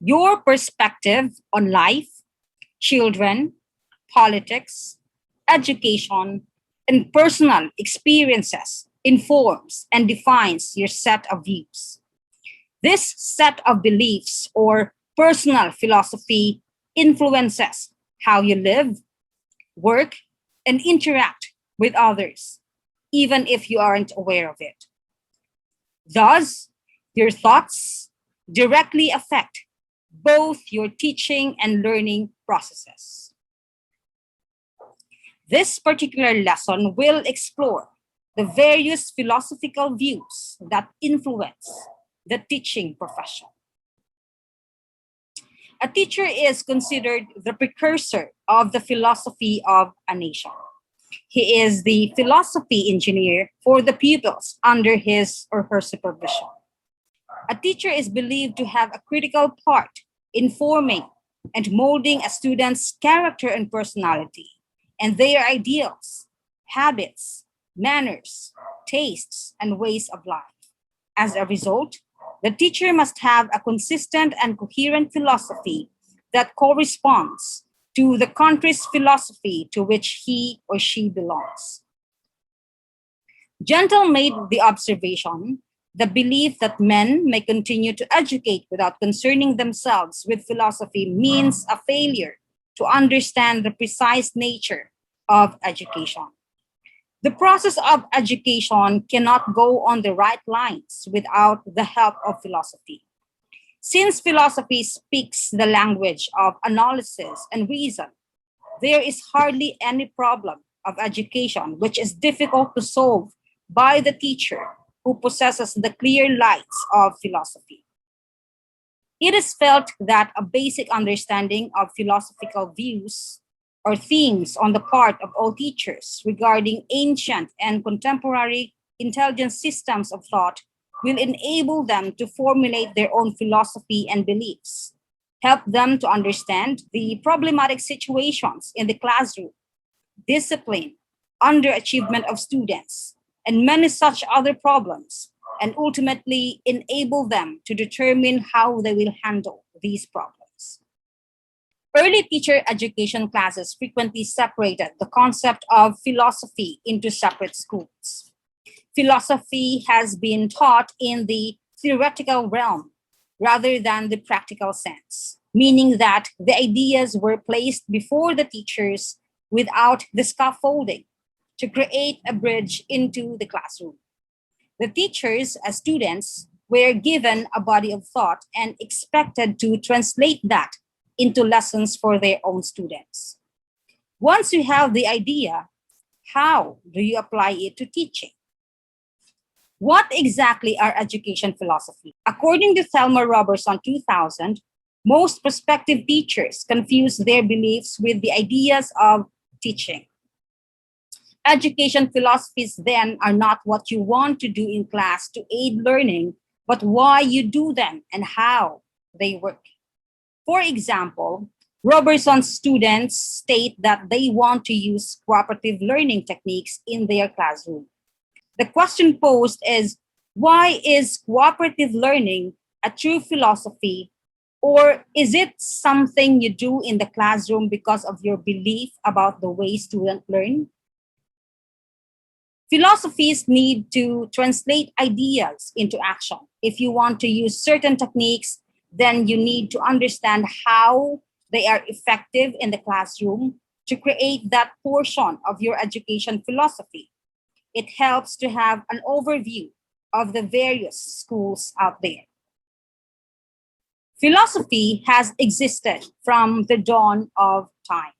Your perspective on life, children, politics, education, and personal experiences informs and defines your set of views. This set of beliefs or personal philosophy influences how you live, work, and interact with others, even if you aren't aware of it. Thus, your thoughts directly affect both your teaching and learning processes. This particular lesson will explore the various philosophical views that influence the teaching profession. A teacher is considered the precursor of the philosophy of a nation. He is the philosophy engineer for the pupils under his or her supervision. A teacher is believed to have a critical part in forming and molding a student's character and personality, and their ideals, habits, manners, tastes, and ways of life. As a result, the teacher must have a consistent and coherent philosophy that corresponds to the country's philosophy to which he or she belongs. Gentle made the observation: the belief that men may continue to educate without concerning themselves with philosophy means a failure to understand the precise nature of education. The process of education cannot go on the right lines without the help of philosophy. Since philosophy speaks the language of analysis and reason, there is hardly any problem of education which is difficult to solve by the teacher who possesses the clear lights of philosophy. It is felt that a basic understanding of philosophical views or themes on the part of all teachers regarding ancient and contemporary intelligent systems of thought will enable them to formulate their own philosophy and beliefs, help them to understand the problematic situations in the classroom, discipline, underachievement of students, and many such other problems, and ultimately enable them to determine how they will handle these problems. Early teacher education classes frequently separated the concept of philosophy into separate schools. Philosophy has been taught in the theoretical realm rather than the practical sense, meaning that the ideas were placed before the teachers without the scaffolding to create a bridge into the classroom. The teachers, as students, were given a body of thought and expected to translate that into lessons for their own students. Once you have the idea, how do you apply it to teaching? What exactly are education philosophy? According to Thelma Robertson 2000, most prospective teachers confuse their beliefs with the ideas of teaching. Education philosophies then are not what you want to do in class to aid learning, but why you do them and how they work. For example, Robertson's students state that they want to use cooperative learning techniques in their classroom. The question posed is, why is cooperative learning a true philosophy, or is it something you do in the classroom because of your belief about the way students learn? Philosophies need to translate ideas into action. If you want to use certain techniques, then you need to understand how they are effective in the classroom to create that portion of your education philosophy. It helps to have an overview of the various schools out there. Philosophy has existed from the dawn of time.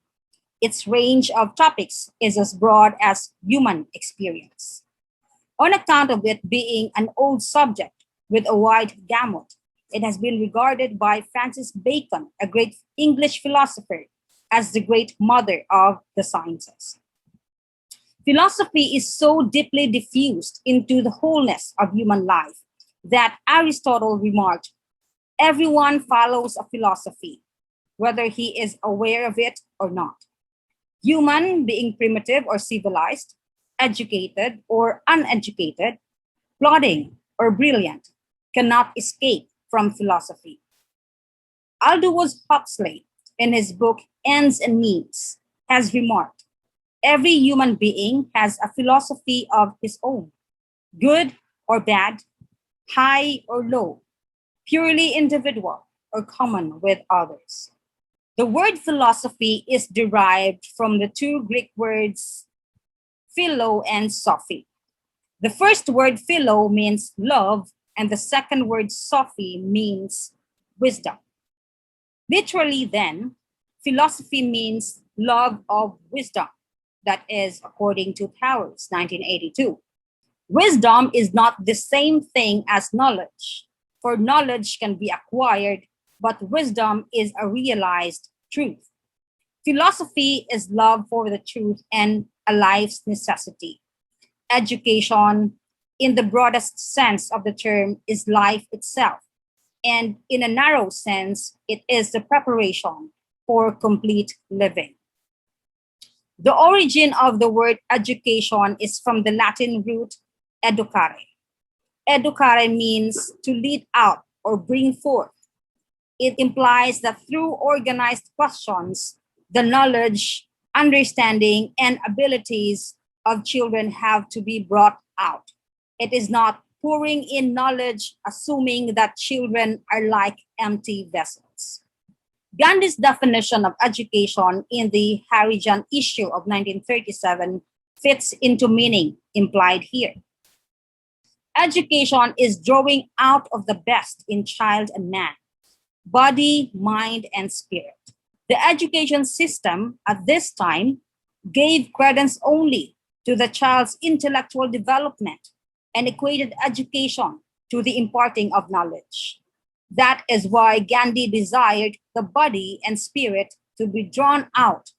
Its range of topics is as broad as human experience. On account of it being an old subject with a wide gamut, it has been regarded by Francis Bacon, a great English philosopher, as the great mother of the sciences. Philosophy is so deeply diffused into the wholeness of human life that Aristotle remarked, everyone follows a philosophy, whether he is aware of it or not. Human, being primitive or civilized, educated or uneducated, plodding or brilliant, cannot escape from philosophy. Aldous Huxley, in his book Ends and Means, has remarked, every human being has a philosophy of his own, good or bad, high or low, purely individual or common with others. The word philosophy is derived from the two Greek words philo and sophy. The first word philo means love, and the second word sophy means wisdom. Literally, then, philosophy means love of wisdom. That is according to Powers, 1982. Wisdom is not the same thing as knowledge, for knowledge can be acquired, but wisdom is a realized truth. Philosophy is love for the truth and a life's necessity. Education, in the broadest sense of the term, is life itself. And in a narrow sense, it is the preparation for complete living. The origin of the word education is from the Latin root educare. Educare means to lead out or bring forth. It implies that through organized questions, the knowledge, understanding, and abilities of children have to be brought out. It is not pouring in knowledge, assuming that children are like empty vessels. Gandhi's definition of education in the Harijan issue of 1937 fits into meaning implied here. Education is drawing out of the best in child and man, body, mind, and spirit. The education system at this time gave credence only to the child's intellectual development and equated education to the imparting of knowledge. That is why Gandhi desired the body and spirit to be drawn out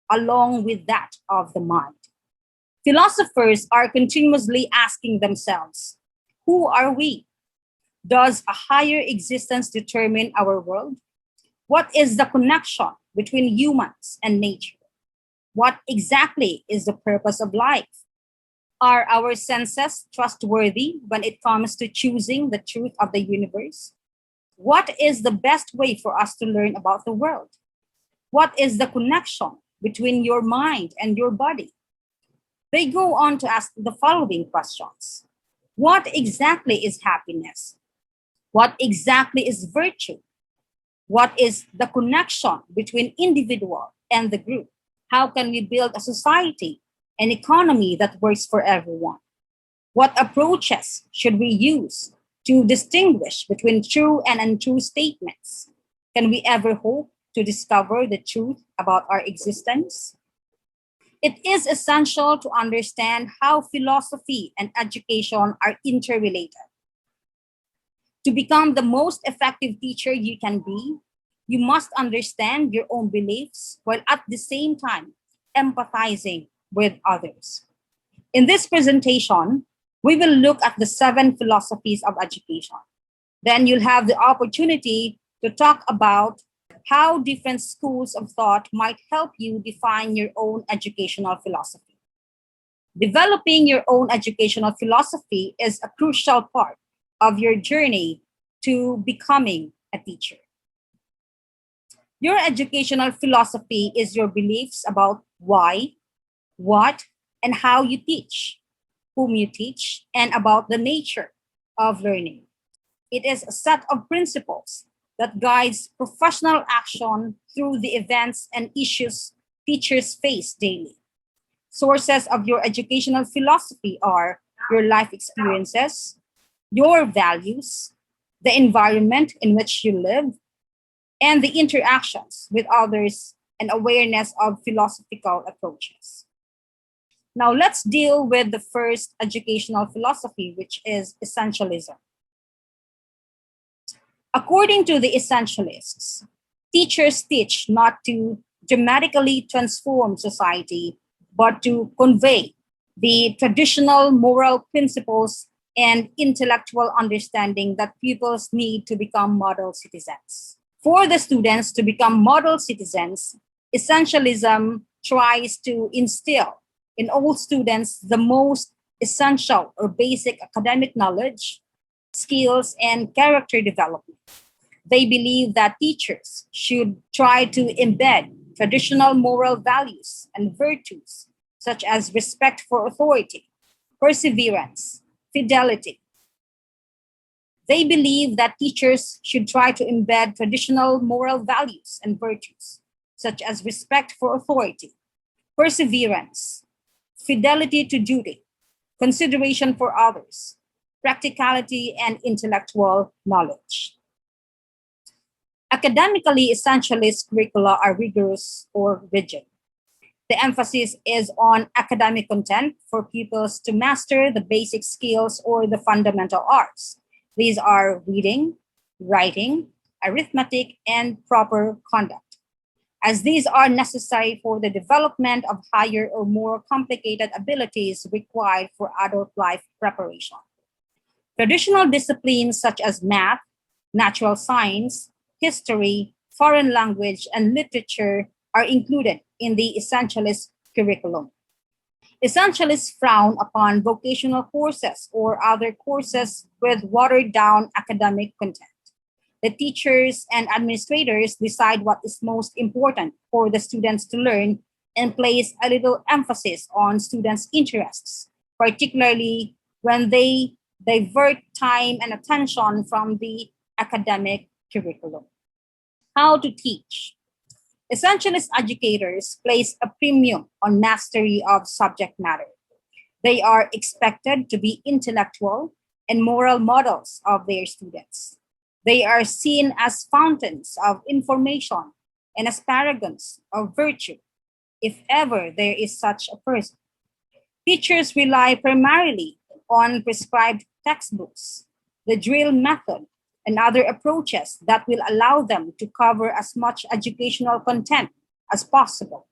along with that of the mind. Philosophers are continuously asking themselves, who are we? Does a higher existence determine our world? What is the connection between humans and nature? What exactly is the purpose of life? Are our senses trustworthy when it comes to choosing the truth of the universe? What is the best way for us to learn about the world? What is the connection between your mind and your body? They go on to ask the following questions. What exactly is happiness? What exactly is virtue? What is the connection between individual and the group? How can we build a society, an economy that works for everyone? What approaches should we use to distinguish between true and untrue statements? Can we ever hope to discover the truth about our existence? It is essential to understand how philosophy and education are interrelated. To become the most effective teacher you can be, you must understand your own beliefs while at the same time empathizing with others. In this presentation, we will look at the 7 philosophies of education. Then you'll have the opportunity to talk about how different schools of thought might help you define your own educational philosophy. Developing your own educational philosophy is a crucial part of your journey to becoming a teacher. Your educational philosophy is your beliefs about why, what, and how you teach, whom you teach, and about the nature of learning. It is a set of principles that guides professional action through the events and issues teachers face daily. Sources of your educational philosophy are your life experiences, your values, the environment in which you live, and the interactions with others and awareness of philosophical approaches. Now let's deal with the first educational philosophy, which is essentialism. According to the essentialists, teachers teach not to dramatically transform society, but to convey the traditional moral principles and intellectual understanding that pupils need to become model citizens. For the students to become model citizens, essentialism tries to instill in all students the most essential or basic academic knowledge, skills, and character development. They believe that teachers should try to embed traditional moral values and virtues, such as respect for authority, perseverance, fidelity. They believe that teachers should try to embed traditional moral values and virtues, such as respect for authority, perseverance, fidelity to duty, consideration for others, practicality, and intellectual knowledge. Academically, essentialist curricula are rigorous or rigid. The emphasis is on academic content for pupils to master the basic skills or the fundamental arts. These are reading, writing, arithmetic, and proper conduct, as these are necessary for the development of higher or more complicated abilities required for adult life preparation. Traditional disciplines such as math, natural science, history, foreign language, and literature are included in the essentialist curriculum. Essentialists frown upon vocational courses or other courses with watered down academic content. The teachers and administrators decide what is most important for the students to learn and place a little emphasis on students' interests, particularly when they divert time and attention from the academic curriculum. How to teach? Essentialist educators place a premium on mastery of subject matter. They are expected to be intellectual and moral models of their students. They are seen as fountains of information and as paragons of virtue, if ever there is such a person. Teachers rely primarily on prescribed textbooks, the drill method, and other approaches that will allow them to cover as much educational content as possible,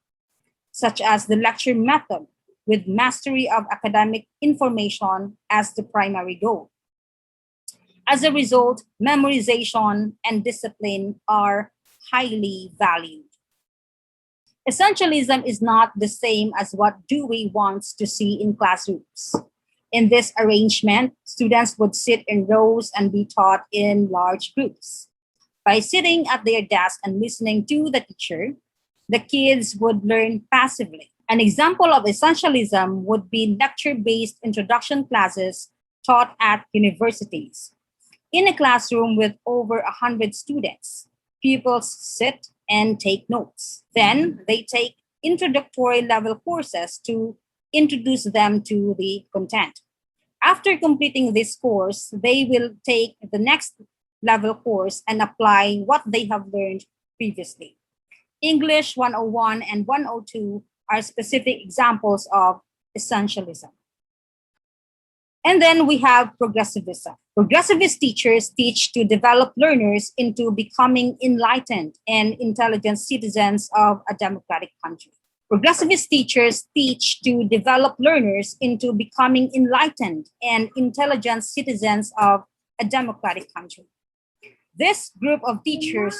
such as the lecture method with mastery of academic information as the primary goal. As a result, memorization and discipline are highly valued. Essentialism is not the same as what Dewey wants to see in classrooms. In this arrangement, students would sit in rows and be taught in large groups. By sitting at their desk and listening to the teacher, the kids would learn passively. An example of essentialism would be lecture-based introduction classes taught at universities. In a classroom with over 100 students, pupils sit and take notes. Then they take introductory level courses to introduce them to the content. After completing this course, they will take the next level course and apply what they have learned previously. English 101 and 102 are specific examples of essentialism. And then we have progressivism. Progressivist teachers teach to develop learners into becoming enlightened and intelligent citizens of a democratic country. Progressivist teachers teach to develop learners into becoming enlightened and intelligent citizens of a democratic country. This group of teachers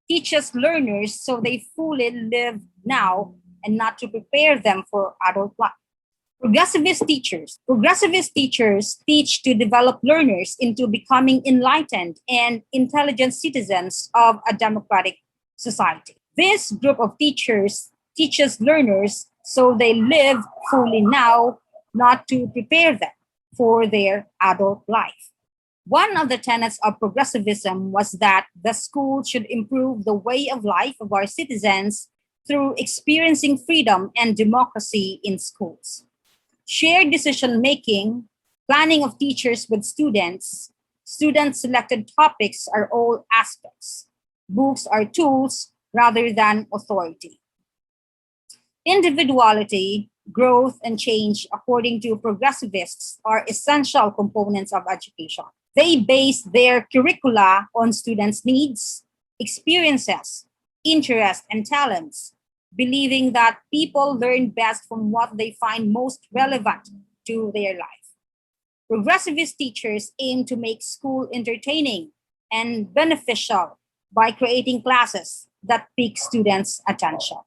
teaches learners so they fully live now and not to prepare them for adult life. Progressivist teachers teach to develop learners into becoming enlightened and intelligent citizens of a democratic society. This group of teachers teaches learners so they live fully now, not to prepare them for their adult life. One of the tenets of progressivism was that the school should improve the way of life of our citizens through experiencing freedom and democracy in schools. Shared decision making, planning of teachers with students, student selected topics are all aspects. Books are tools rather than authority. Individuality, growth, and change, according to progressivists, are essential components of education. They base their curricula on students' needs, experiences, interests, and talents, believing that people learn best from what they find most relevant to their life. Progressivist teachers aim to make school entertaining and beneficial by creating classes that pique students' attention.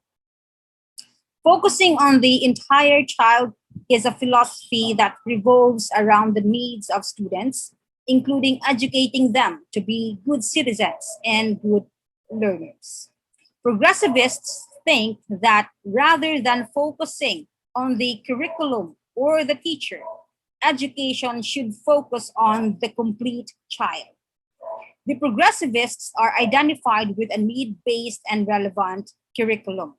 Focusing on the entire child is a philosophy that revolves around the needs of students including educating them to be good citizens and good learners. Progressivists think that rather than focusing on the curriculum or the teacher, education should focus on the complete child. The progressivists are identified with a need based and relevant curriculum.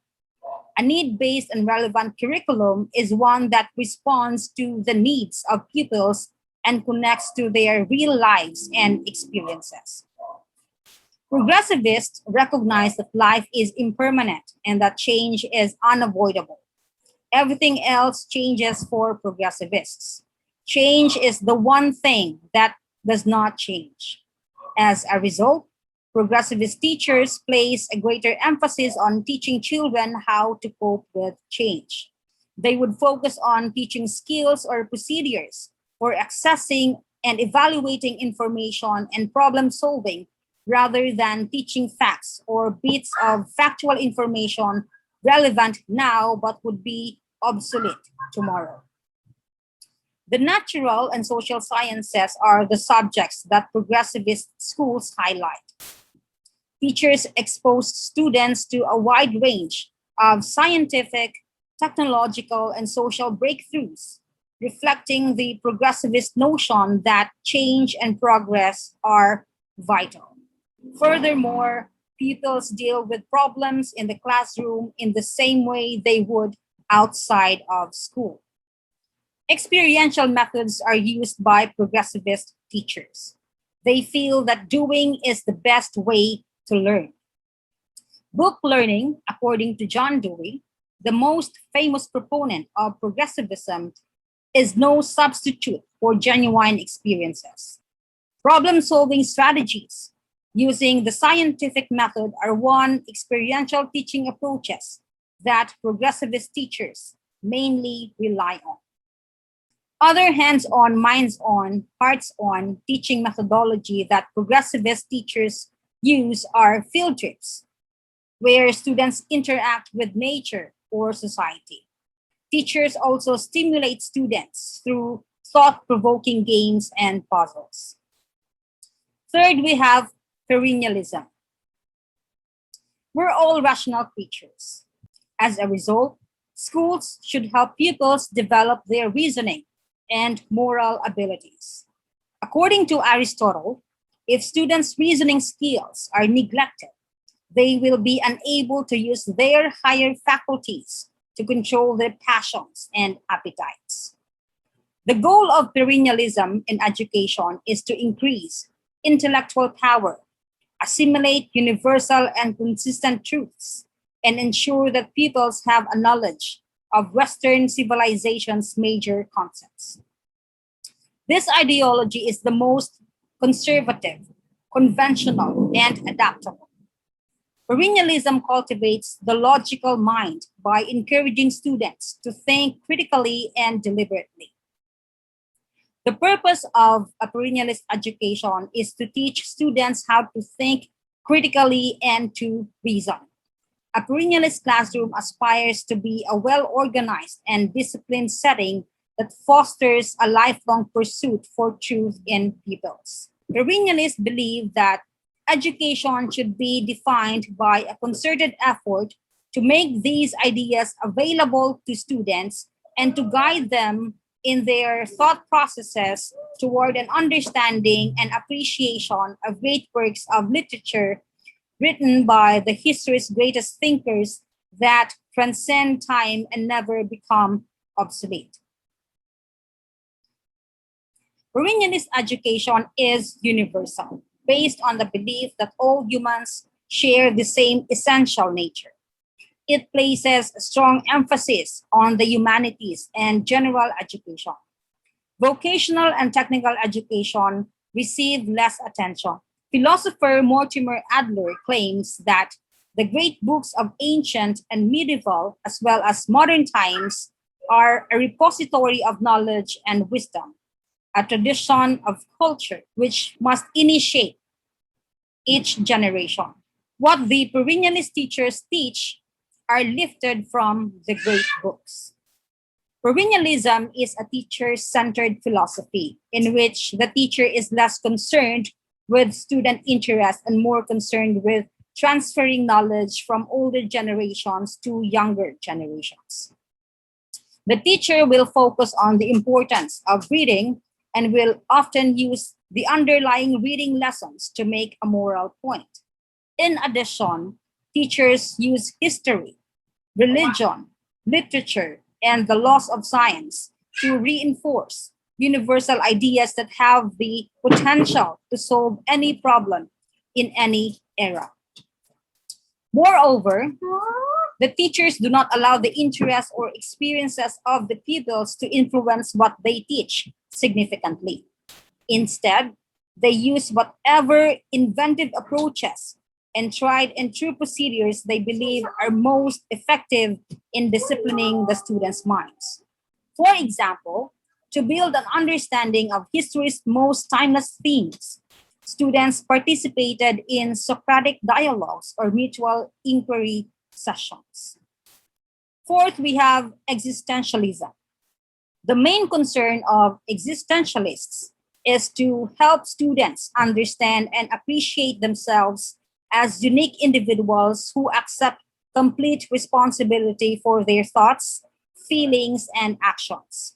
A need based and relevant curriculum is one that responds to the needs of pupils and connects to their real lives and experiences. Progressivists recognize that life is impermanent and that change is unavoidable. Everything else changes for progressivists. Change is the one thing that does not change. As a result, progressivist teachers place a greater emphasis on teaching children how to cope with change. They would focus on teaching skills or procedures for accessing and evaluating information and problem solving rather than teaching facts or bits of factual information relevant now but would be obsolete tomorrow. The natural and social sciences are the subjects that progressivist schools highlight. Teachers expose students to a wide range of scientific, technological, and social breakthroughs, reflecting the progressivist notion that change and progress are vital. Furthermore, pupils deal with problems in the classroom in the same way they would outside of school. Experiential methods are used by progressivist teachers. They feel that doing is the best way to learn. Book learning, according to John Dewey, the most famous proponent of progressivism, is no substitute for genuine experiences. Problem solving strategies using the scientific method are one experiential teaching approaches that progressivist teachers mainly rely on. Other hands on, minds on, hearts on teaching methodology that progressivist teachers use are field trips, where students interact with nature or society. Teachers also stimulate students through thought provoking games and puzzles. Third, we have perennialism. We're all rational creatures. As a result, schools should help pupils develop their reasoning and moral abilities. According to Aristotle, if students' reasoning skills are neglected, they will be unable to use their higher faculties to control their passions and appetites. The goal of perennialism in education is to increase intellectual power, assimilate universal and consistent truths, and ensure that pupils have a knowledge of Western civilization's major concepts. This ideology is the most conservative, conventional, and adaptable. Perennialism cultivates the logical mind by encouraging students to think critically and deliberately. The purpose of a perennialist education is to teach students how to think critically and to reason. A perennialist classroom aspires to be a well organized and disciplined setting that fosters a lifelong pursuit for truth in pupils. Perennialists believe that education should be defined by a concerted effort to make these ideas available to students and to guide them in their thought processes toward an understanding and appreciation of great works of literature written by the history's greatest thinkers that transcend time and never become obsolete. Perennialist education is universal, based on the belief that all humans share the same essential nature. It places a strong emphasis on the humanities and general education. Vocational and technical education receive less attention. Philosopher Mortimer Adler claims that the great books of ancient and medieval, as well as modern times, are a repository of knowledge and wisdom, a tradition of culture which must initiate each generation. What the perennialist teachers teach are lifted from the great books. Perennialism is a teacher centered philosophy in which the teacher is less concerned with student interest and more concerned with transferring knowledge from older generations to younger generations. The teacher will focus on the importance of reading and will often use the underlying reading lessons to make a moral point. In addition, teachers use history, religion, literature, and the laws of science to reinforce universal ideas that have the potential to solve any problem in any era. Moreover, the teachers do not allow the interests or experiences of the pupils to influence what they teach significantly. Instead, they use whatever inventive approaches and tried and true procedures they believe are most effective in disciplining the students' minds. For example, to build an understanding of history's most timeless themes, students participated in Socratic dialogues or mutual inquiry sessions. Fourth, we have existentialism. The main concern of existentialists is to help students understand and appreciate themselves as unique individuals who accept complete responsibility for their thoughts, feelings, and actions.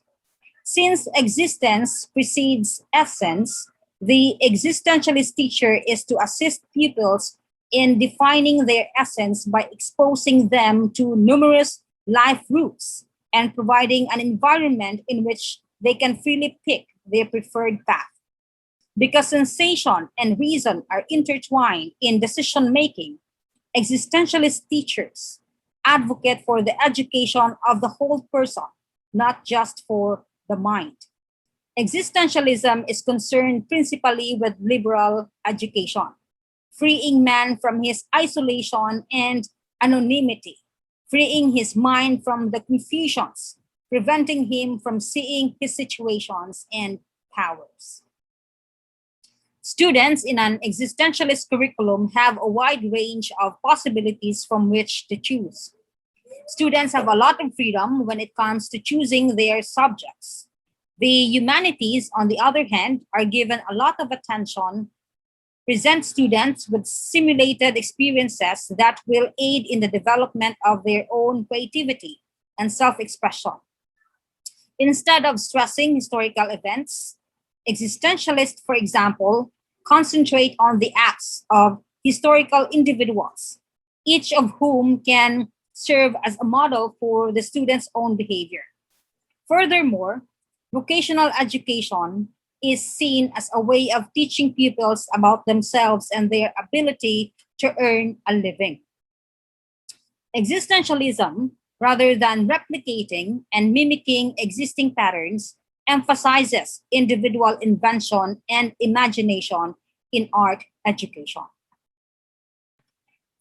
Since existence precedes essence, the existentialist teacher is to assist pupils in defining their essence by exposing them to numerous life routes and providing an environment in which they can freely pick their preferred path. Because sensation and reason are intertwined in decision making, existentialist teachers advocate for the education of the whole person, not just for the mind. Existentialism is concerned principally with liberal education, freeing man from his isolation and anonymity, freeing his mind from the confusions, preventing him from seeing his situations and powers. Students in an existentialist curriculum have a wide range of possibilities from which to choose. Students have a lot of freedom when it comes to choosing their subjects. The humanities, on the other hand, are given a lot of attention, present students with simulated experiences that will aid in the development of their own creativity and self expression. Instead of stressing historical events, existentialists, for example, concentrate on the acts of historical individuals, each of whom can serve as a model for the student's own behavior. Furthermore, vocational education is seen as a way of teaching pupils about themselves and their ability to earn a living. Existentialism, rather than replicating and mimicking existing patterns, emphasizes individual invention and imagination in art education.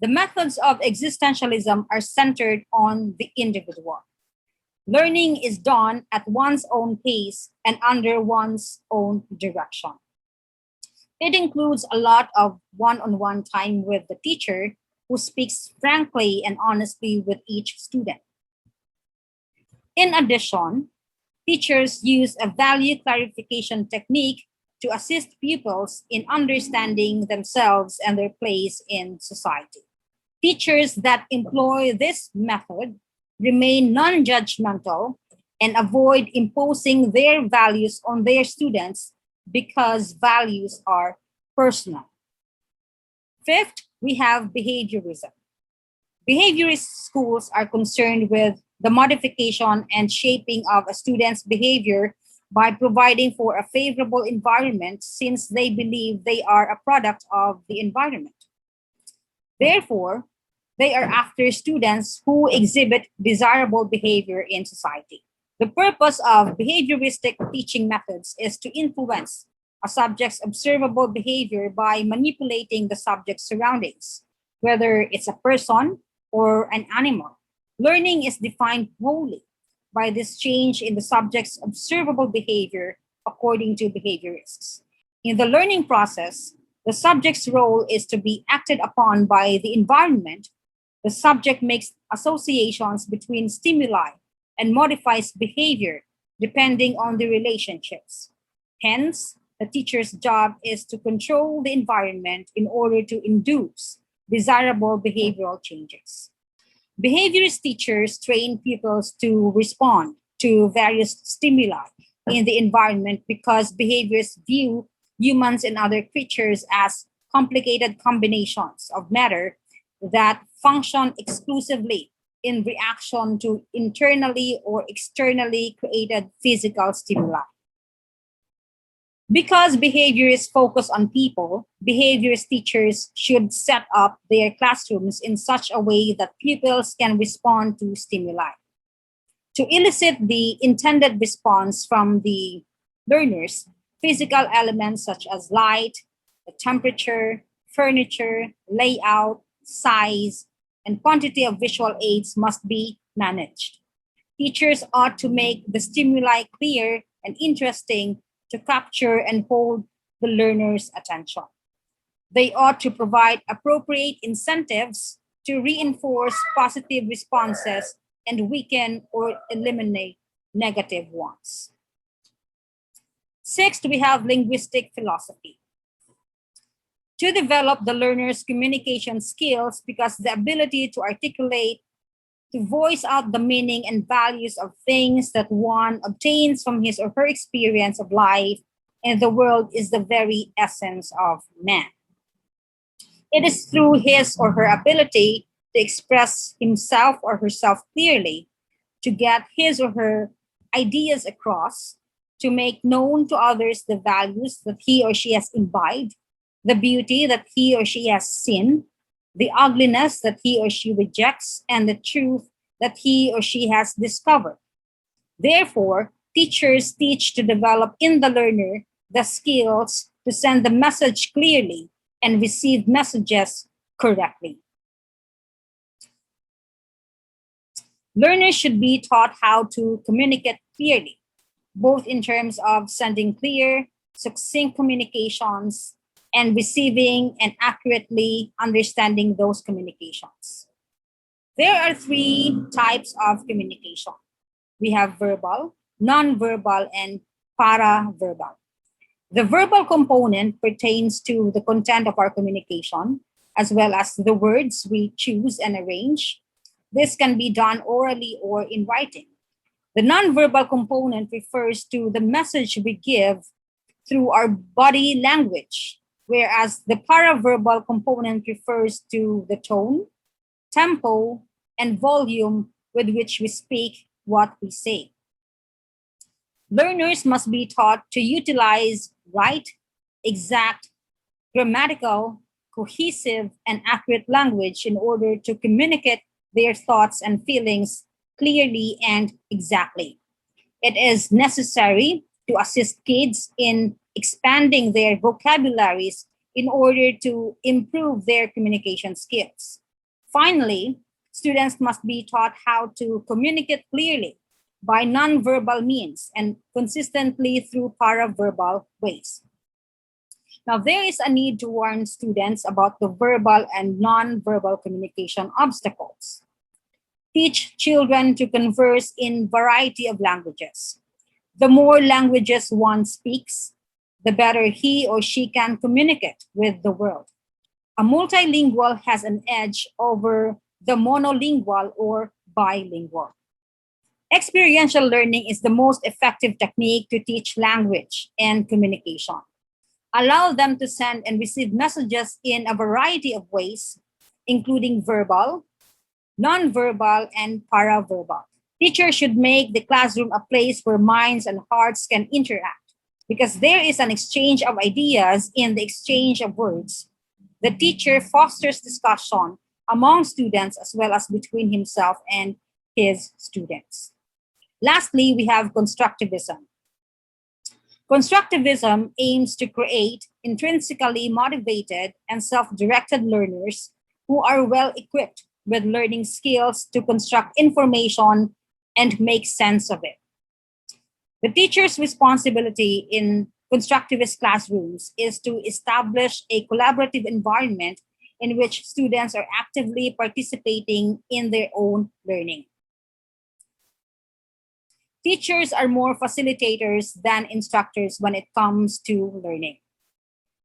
The methods of existentialism are centered on the individual. Learning is done at one's own pace and under one's own direction. It includes a lot of one on one time with the teacher who speaks frankly and honestly with each student. In addition, teachers use a value clarification technique to assist pupils in understanding themselves and their place in society. Teachers that employ this method remain non judgmental and avoid imposing their values on their students because values are personal. Fifth, we have behaviorism. Behaviorist schools are concerned with the modification and shaping of a student's behavior by providing for a favorable environment since they believe they are a product of the environment. Therefore, they are after students who exhibit desirable behavior in society. The purpose of behavioristic teaching methods is to influence a subject's observable behavior by manipulating the subject's surroundings, whether it's a person or an animal. Learning is defined wholly by this change in the subject's observable behavior according to behaviorists. In the learning process, the subject's role is to be acted upon by the environment. The subject makes associations between stimuli and modifies behavior depending on the relationships. Hence, the teacher's job is to control the environment in order to induce desirable behavioral changes. Behaviorist teachers train pupils to respond to various stimuli in the environment because behaviorists view humans and other creatures as complicated combinations of matter that function exclusively in reaction to internally or externally created physical stimuli. Because behaviorists focus on people, behaviorist teachers should set up their classrooms in such a way that pupils can respond to stimuli. To elicit the intended response from the learners, physical elements such as light, the temperature, furniture, layout, size, and quantity of visual aids must be managed. Teachers ought to make the stimuli clear and interesting to capture and hold the learner's attention. They ought to provide appropriate incentives to reinforce positive responses and weaken or eliminate negative ones. Sixth, we have linguistic philosophy. To develop the learner's communication skills, because the ability to articulate, to voice out the meaning and values of things that one obtains from his or her experience of life and the world is the very essence of man. It is through his or her ability to express himself or herself clearly, to get his or her ideas across, to make known to others the values that he or she has imbibed, the beauty that he or she has seen, the ugliness that he or she rejects, and the truth that he or she has discovered. Therefore, teachers teach to develop in the learner the skills to send the message clearly and receive messages correctly. Learners should be taught how to communicate clearly, both in terms of sending clear, succinct communications and receiving and accurately understanding those communications. There are three types of communication. We have verbal, non-verbal, and paraverbal. The verbal component pertains to the content of our communication, as well as the words we choose and arrange. This can be done orally or in writing. The non-verbal component refers to the message we give through our body language, whereas the paraverbal component refers to the tone, tempo, and volume with which we speak what we say. Learners must be taught to utilize right, exact, grammatical, cohesive, and accurate language in order to communicate their thoughts and feelings clearly and exactly. It is necessary to assist kids in expanding their vocabularies in order to improve their communication skills. Finally, students must be taught how to communicate clearly by nonverbal means and consistently through paraverbal ways. Now, there is a need to warn students about the verbal and nonverbal communication obstacles. Teach children to converse in variety of languages. The more languages one speaks, the better he or she can communicate with the world. A multilingual has an edge over the monolingual or bilingual. Experiential learning is the most effective technique to teach language and communication. Allow them to send and receive messages in a variety of ways, including verbal, nonverbal, and paraverbal. Teachers should make the classroom a place where minds and hearts can interact because there is an exchange of ideas in the exchange of words. The teacher fosters discussion among students as well as between himself and his students. Lastly, we have constructivism. Constructivism aims to create intrinsically motivated and self-directed learners who are well equipped with learning skills to construct information and make sense of it. The teacher's responsibility in constructivist classrooms is to establish a collaborative environment in which students are actively participating in their own learning. Teachers are more facilitators than instructors when it comes to learning.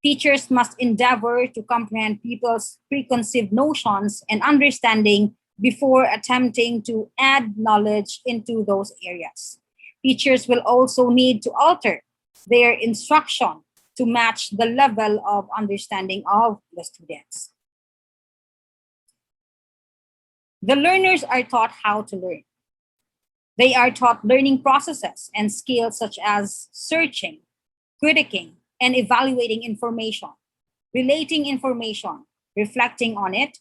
Teachers must endeavor to comprehend people's preconceived notions and understanding before attempting to add knowledge into those areas. Teachers will also need to alter their instruction to match the level of understanding of the students. The learners are taught how to learn. They are taught learning processes and skills such as searching, critiquing, and evaluating information, relating information, reflecting on it,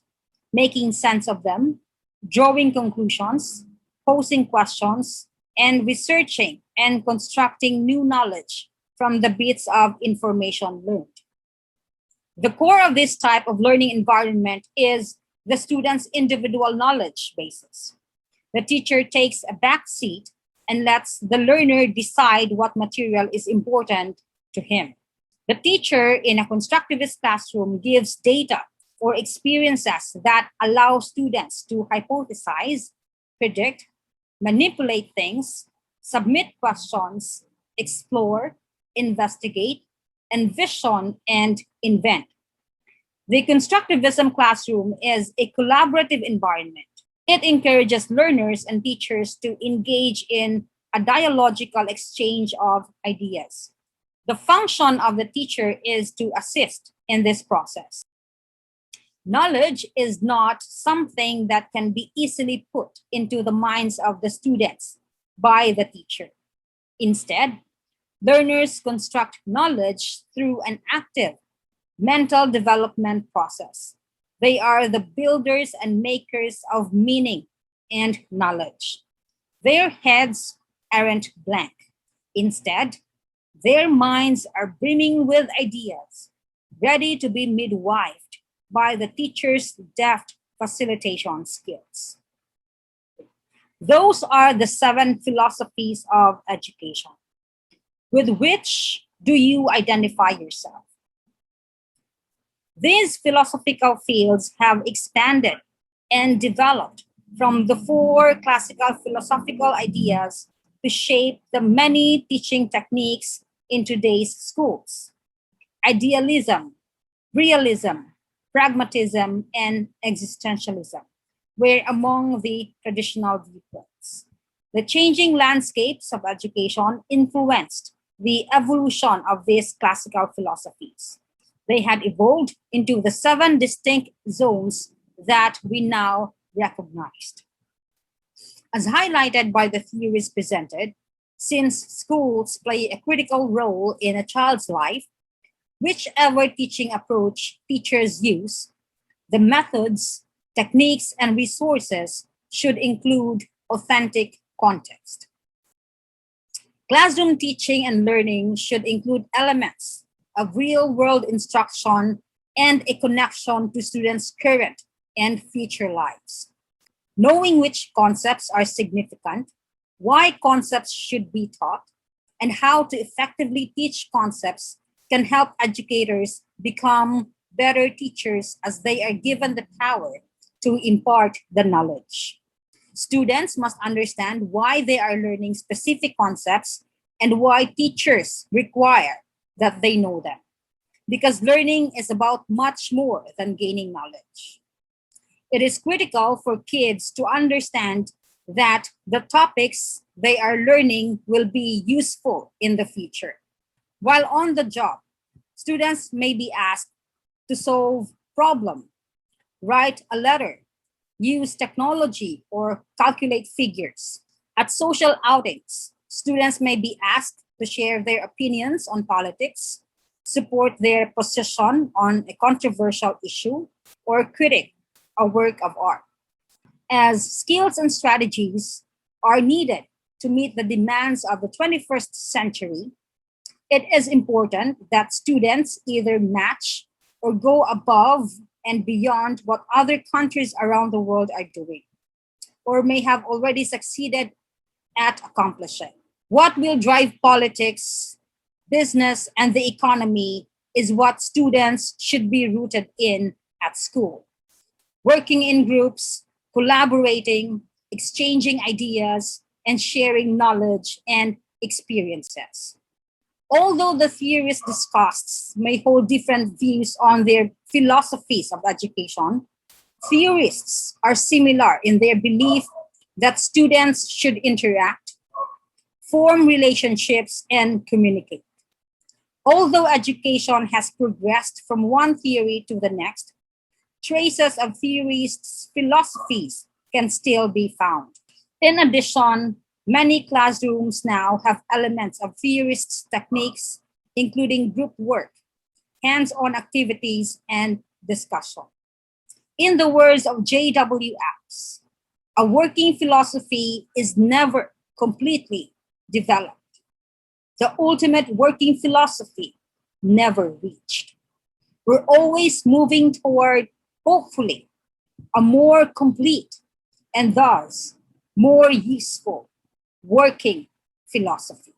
making sense of them, drawing conclusions, posing questions, and researching and constructing new knowledge from the bits of information learned. The core of this type of learning environment is the student's individual knowledge basis. The teacher takes a back seat and lets the learner decide what material is important to him. The teacher in a constructivist classroom gives data or experiences that allow students to hypothesize, predict, manipulate things, submit questions, explore, investigate, envision, and invent. The constructivism classroom is a collaborative environment. It encourages learners and teachers to engage in a dialogical exchange of ideas. The function of the teacher is to assist in this process. Knowledge is not something that can be easily put into the minds of the students by the teacher. Instead, learners construct knowledge through an active mental development process. They are the builders and makers of meaning and knowledge. Their heads aren't blank. Instead, their minds are brimming with ideas, ready to be midwifed by the teacher's deft facilitation skills. Those are the 7 philosophies of education. With which do you identify yourself? These philosophical fields have expanded and developed from the 4 classical philosophical ideas to shape the many teaching techniques in today's schools. Idealism, realism, pragmatism, and existentialism were among the traditional viewpoints. The changing landscapes of education influenced the evolution of these classical philosophies. They had evolved into the 7 distinct zones that we now recognized. As highlighted by the theories presented, since schools play a critical role in a child's life, whichever teaching approach teachers use, the methods, techniques, and resources should include authentic context. Classroom teaching and learning should include elements of real-world instruction and a connection to students' current and future lives. Knowing which concepts are significant, why concepts should be taught, and how to effectively teach concepts can help educators become better teachers as they are given the power to impart the knowledge. Students must understand why they are learning specific concepts and why teachers require that they know them. Because learning is about much more than gaining knowledge. It is critical for kids to understand that the topics they are learning will be useful in the future. While on the job, students may be asked to solve problem, write a letter, use technology, or calculate figures. At social outings, students may be asked to share their opinions on politics, support their position on a controversial issue, or critique a work of art. As skills and strategies are needed to meet the demands of the 21st century, it is important that students either match or go above and beyond what other countries around the world are doing, or may have already succeeded at accomplishing. What will drive politics, business, and the economy is what students should be rooted in at school. Working in groups, collaborating, exchanging ideas, and sharing knowledge and experiences. Although the theorists discussed may hold different views on their philosophies of education, theorists are similar in their belief that students should interact, form relationships, and communicate. Although education has progressed from one theory to the next, traces of theorists' philosophies can still be found. In addition, many classrooms now have elements of theorists' techniques, including group work, hands-on activities, and discussion. In the words of J.W. Apps, a working philosophy is never completely developed. The ultimate working philosophy never reached. We're always moving toward, hopefully, a more complete and thus more useful working philosophy.